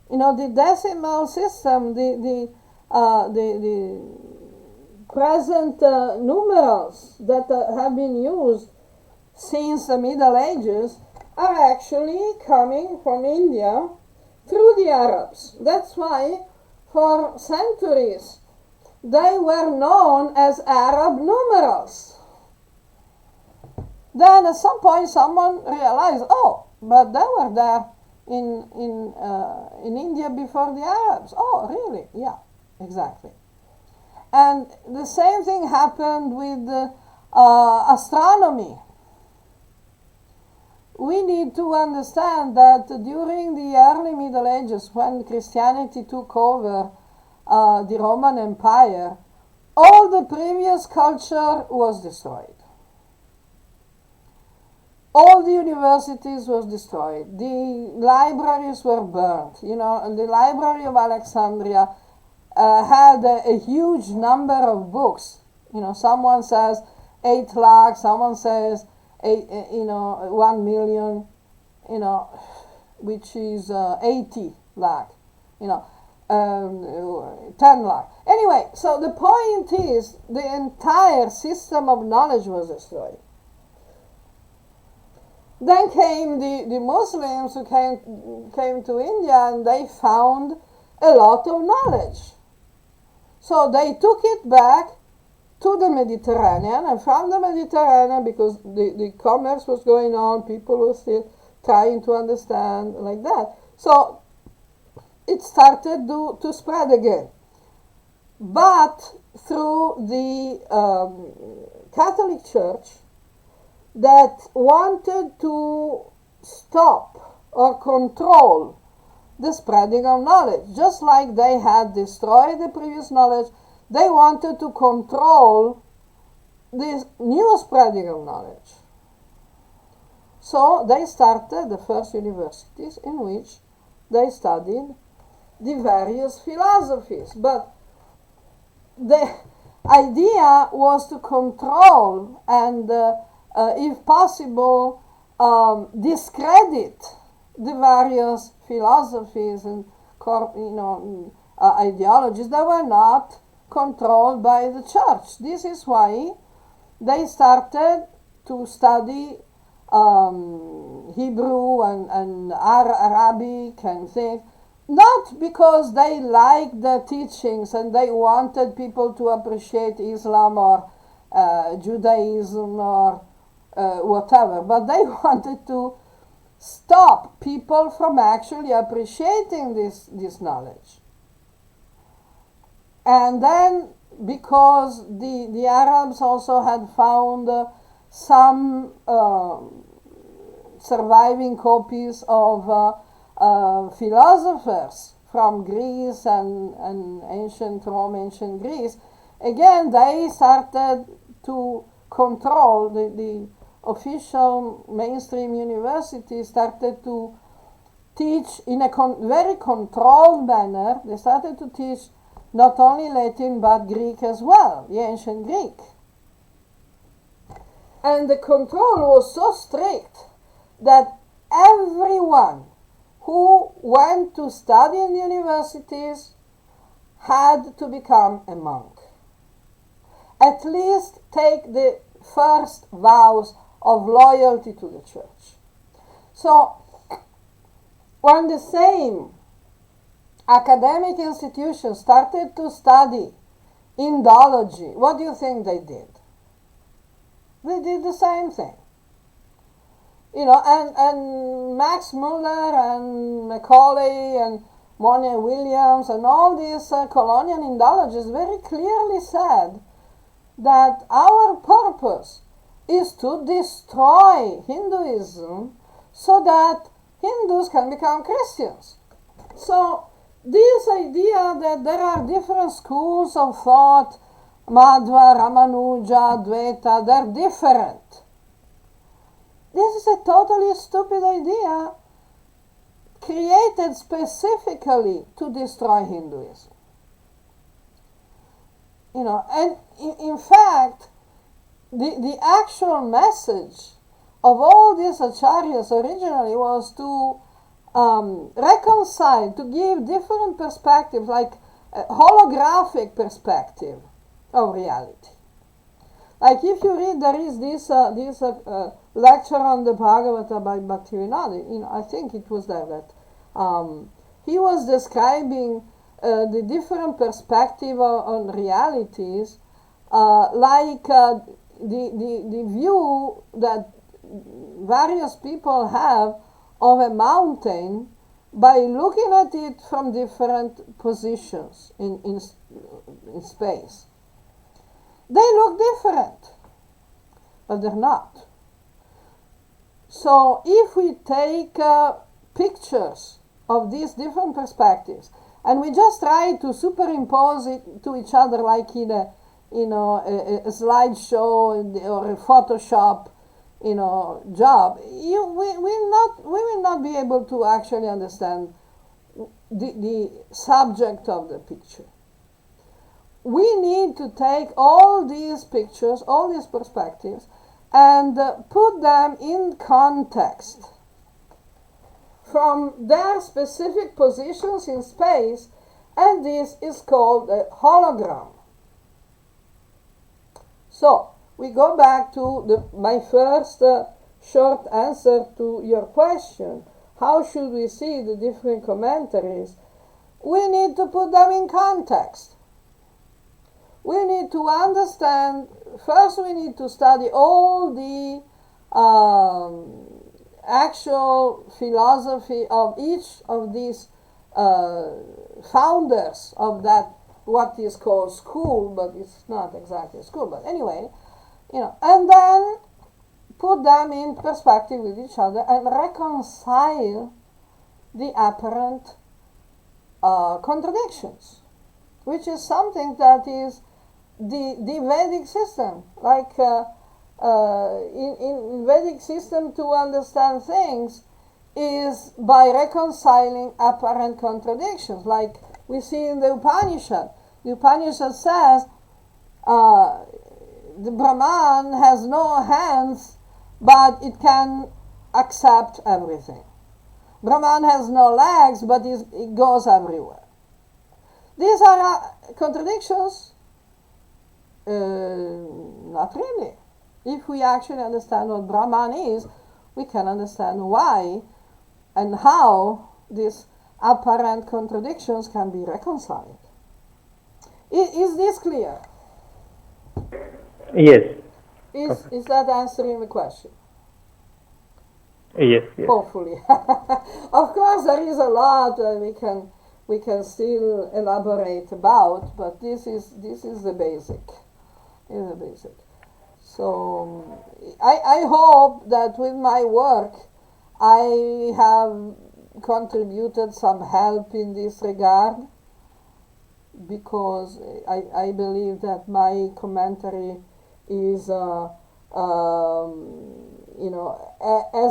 Speaker 1: The decimal system, the present numerals that have been used since the Middle Ages are actually coming from India through the Arabs. That's why for centuries they were known as Arab numerals. Then at some point someone realized, but they were there in India before the Arabs. Oh, really? Yeah, exactly. And the same thing happened with astronomy. We need to understand that during the early Middle Ages, when Christianity took over the Roman Empire, all the previous culture was destroyed. All the universities were destroyed. The libraries were burned. You know, the Library of Alexandria had a huge number of books. You know, someone says 8 lakhs, someone says 1 million, which is 80 lakh, 10 lakh. Anyway, so the point is the entire system of knowledge was destroyed. Then came the Muslims who came to India, and they found a lot of knowledge. So they took it back to the Mediterranean, and from the Mediterranean, because the commerce was going on, people were still trying to understand like that. So it started to spread again. But through the Catholic Church, that wanted to stop or control the spreading of knowledge. Just like they had destroyed the previous knowledge, they wanted to control this new spreading of knowledge. So they started the first universities in which they studied the various philosophies. But the idea was to control and if possible, discredit the various philosophies and ideologies that were not controlled by the church. This is why they started to study Hebrew and Arabic and things, not because they liked the teachings and they wanted people to appreciate Islam or Judaism or whatever, but they wanted to stop people from actually appreciating this knowledge. And then, because the Arabs also had found some surviving copies of philosophers from Greece and ancient Rome, ancient Greece, again they started to control the official mainstream universities, started to teach in a very controlled manner. They started to teach not only Latin but Greek as well, the ancient Greek. And the control was so strict that everyone who went to study in the universities had to become a monk. At least take the first vows of loyalty to the church. So, when the same academic institutions started to study Indology, what do you think they did? They did the same thing. And Max Muller and Macaulay and Monet Williams and all these colonial Indologists very clearly said that our purpose is to destroy Hinduism so that Hindus can become Christians. So this idea that there are different schools of thought, Madhva, Ramanuja, Advaita, they're different. This is a totally stupid idea created specifically to destroy Hinduism. And in fact, the actual message of all these acharyas originally was to reconcile, to give different perspectives, like a holographic perspective of reality. Like if you read, there is this lecture on the Bhagavata by Bhaktivinoda. I think it was there that he was describing the different perspective on realities, like the view that various people have of a mountain by looking at it from different positions in space. they look different, but they're not. So if we take pictures of these different perspectives and we just try to superimpose it to each other like in a slideshow or a Photoshop job, we will not be able to actually understand the subject of the picture. We need to take all these pictures, all these perspectives, and put them in context from their specific positions in space, and this is called a hologram. So, we go back to my first short answer to your question. How should we see the different commentaries? We need to put them in context. We need to understand, first we need to study all the actual philosophy of each of these founders of that, what is called school, but it's not exactly a school, but anyway, and then put them in perspective with each other and reconcile the apparent contradictions, which is something that is the Vedic system. Like in Vedic system, to understand things is by reconciling apparent contradictions, like we see in the Upanishad. The Upanishad says the Brahman has no hands, but it can accept everything. Brahman has no legs, but it goes everywhere. These are contradictions? Not really. If we actually understand what Brahman is, we can understand why and how these apparent contradictions can be reconciled. Is this clear?
Speaker 2: Yes.
Speaker 1: Is that answering the question?
Speaker 2: Yes.
Speaker 1: Hopefully. Of course, there is a lot we can still elaborate about, but this is the basic. So I hope that with my work I have contributed some help in this regard, because I believe that my commentary is as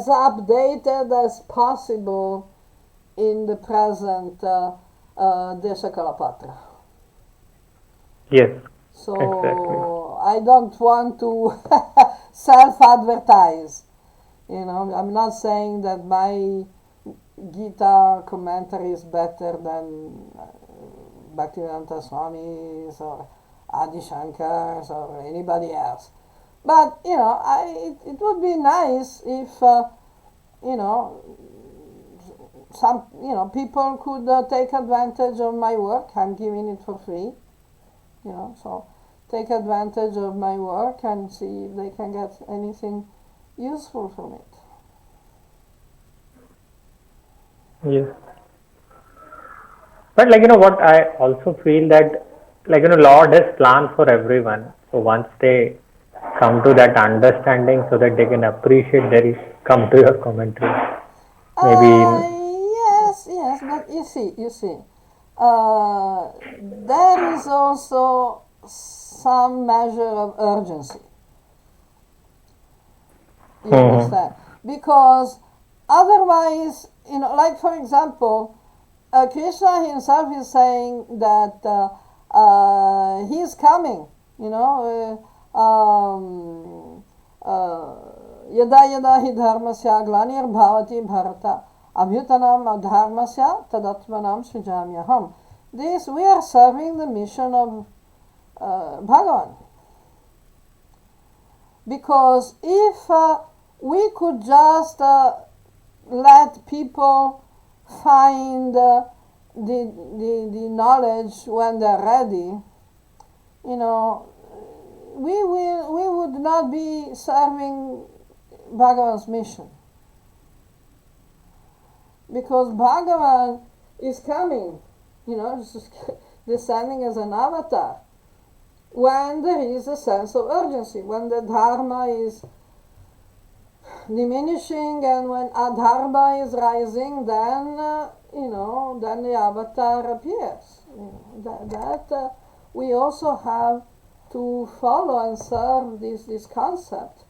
Speaker 1: updated as possible in the present Desha Kalapatra.
Speaker 2: Yes.
Speaker 1: So
Speaker 2: exactly.
Speaker 1: I don't want to self-advertise. I'm not saying that my Gita commentary is better than Bhaktivedanta Swami's or Adi Shankar's or anybody else. But it would be nice if some people could take advantage of my work. I'm giving it for free. So take advantage of my work and see if they can get anything useful from it.
Speaker 2: Yes. But what I also feel that Lord has planned for everyone. So once they come to that understanding, so that they can appreciate, come to your commentary. Maybe.
Speaker 1: Yes, but you see, there is also some measure of urgency. You understand? Because otherwise, like for example, Krishna himself is saying that he is coming. Yada yada hi dharmasya glanir bhavati bharata abhyutanam adharmasya tadatmanam srijamyaham. This, we are serving the mission of Bhagavan. Because if we could just let people find the knowledge when they're ready, we would not be serving Bhagavan's mission. Because Bhagavan is coming, descending as an avatar. when there is a sense of urgency, when the dharma is diminishing and when adharma is rising, then then the avatar appears. That we also have to follow and serve this concept,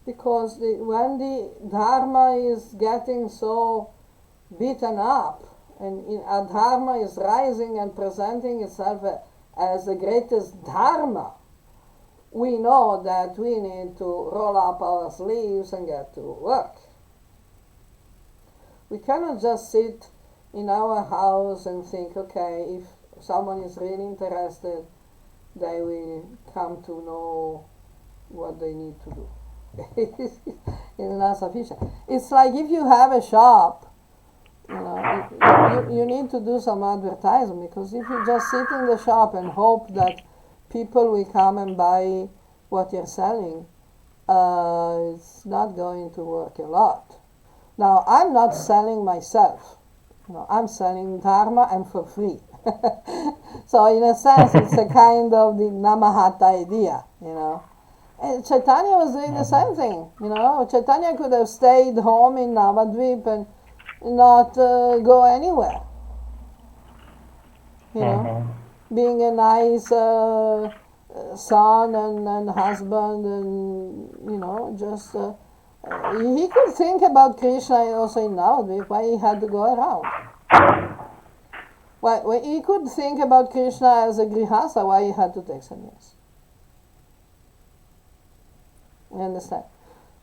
Speaker 1: because when the dharma is getting so beaten up and adharma is rising and presenting itself as the greatest dharma, we know that we need to roll up our sleeves and get to work. We cannot just sit in our house and think, okay, if someone is really interested, they will come to know what they need to do. It's not sufficient. It's like if you have a shop, you need to do some advertising, because if you just sit in the shop and hope that people will come and buy what you're selling, it's not going to work a lot. Now, I'm not selling myself. I'm selling dharma and for free. So in a sense, it's a kind of the Namahata idea, And Chaitanya was doing the same thing, Chaitanya could have stayed home in Navadvip and not go anywhere. Being a nice son and husband, and just he could think about Krishna also in Navadvip. Why he had to go around? Why he could think about Krishna as a grihasa? Why he had to take sannyas? You understand?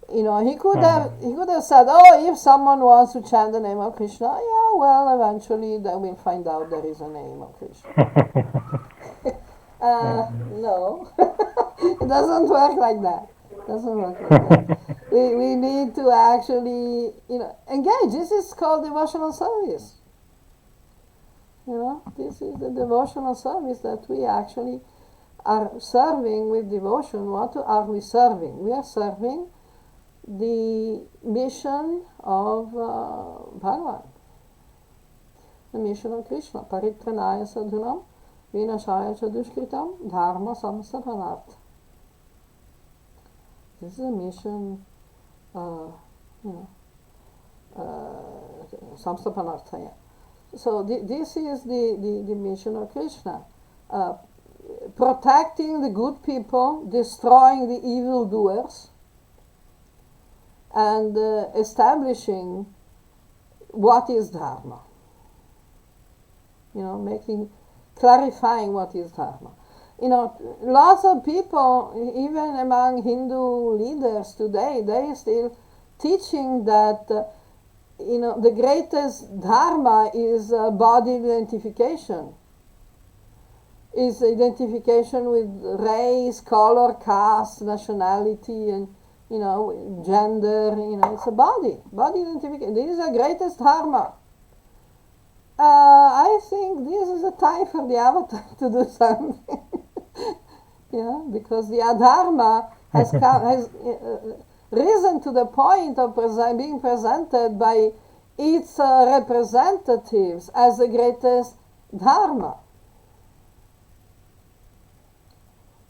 Speaker 1: He could have said, oh, if someone wants to chant the name of Krishna, yeah, well, eventually they will find out there is a name of Krishna. No, it doesn't work like that. We need to actually, engage. This is called devotional service. This is the devotional service that we actually are serving with devotion. What are we serving? We are serving the mission of Bhagavan, the mission of Krishna. Paritranaya sadhunam, vinashaya chadushkritam, dharma samstapanart. This is a mission, samstapanarthaya. So this is the mission of Krishna. Protecting the good people, destroying the evildoers, and establishing what is dharma. Clarifying what is dharma. Lots of people, even among Hindu leaders today, they are still teaching that the greatest dharma is body identification. Is identification with race, color, caste, nationality, and gender. It's a body identification. This is the greatest dharma. I think this is a time for the avatar to do something. Because the adharma has risen to the point of being presented by its representatives as the greatest dharma.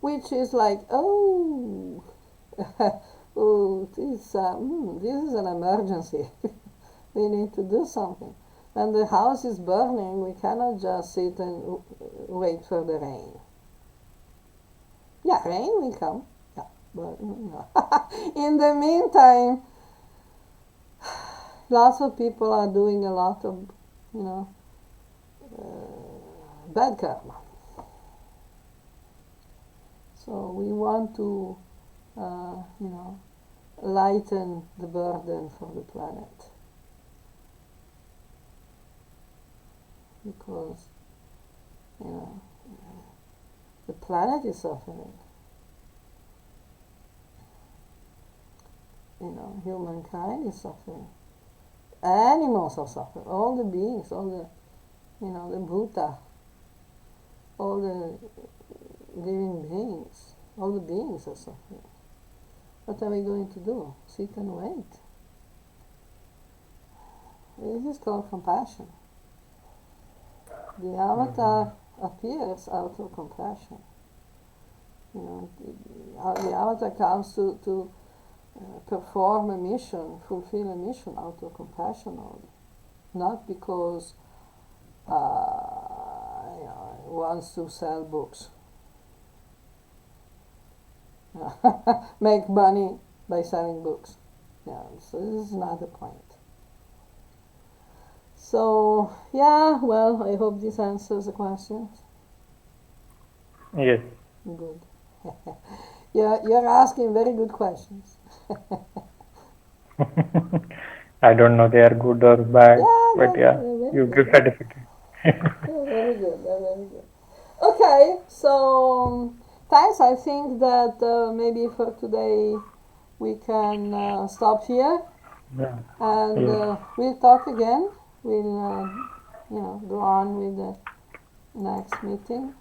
Speaker 1: Which is like, oh, this is an emergency. We need to do something. When the house is burning, we cannot just sit and wait for the rain. Yeah, rain will come. Yeah, but in the meantime, lots of people are doing a lot of, bad karma. So we want to, lighten the burden for the planet. Because, the planet is suffering. Humankind is suffering. Animals are suffering. All the beings, all the, the Bhuta, all the living beings, all the beings are suffering. What are we going to do? Sit and wait? This is called compassion. The avatar appears out of compassion. You know, the avatar comes to perform a mission, fulfill a mission out of compassion only, not because he wants to sell books, make money by selling books. Yeah, so this is not the point. So yeah, well, I hope this answers the questions.
Speaker 2: Yes.
Speaker 1: Good. You're asking very good questions.
Speaker 2: I don't know they are good or bad, but
Speaker 1: they're
Speaker 2: you
Speaker 1: very
Speaker 2: give
Speaker 1: good.
Speaker 2: certificate.
Speaker 1: They're very good. They're very good. Okay, so thanks. I think that maybe for today we can stop here,
Speaker 2: Yeah.
Speaker 1: and
Speaker 2: Yes.
Speaker 1: we'll talk again. We'll go on with the next meeting.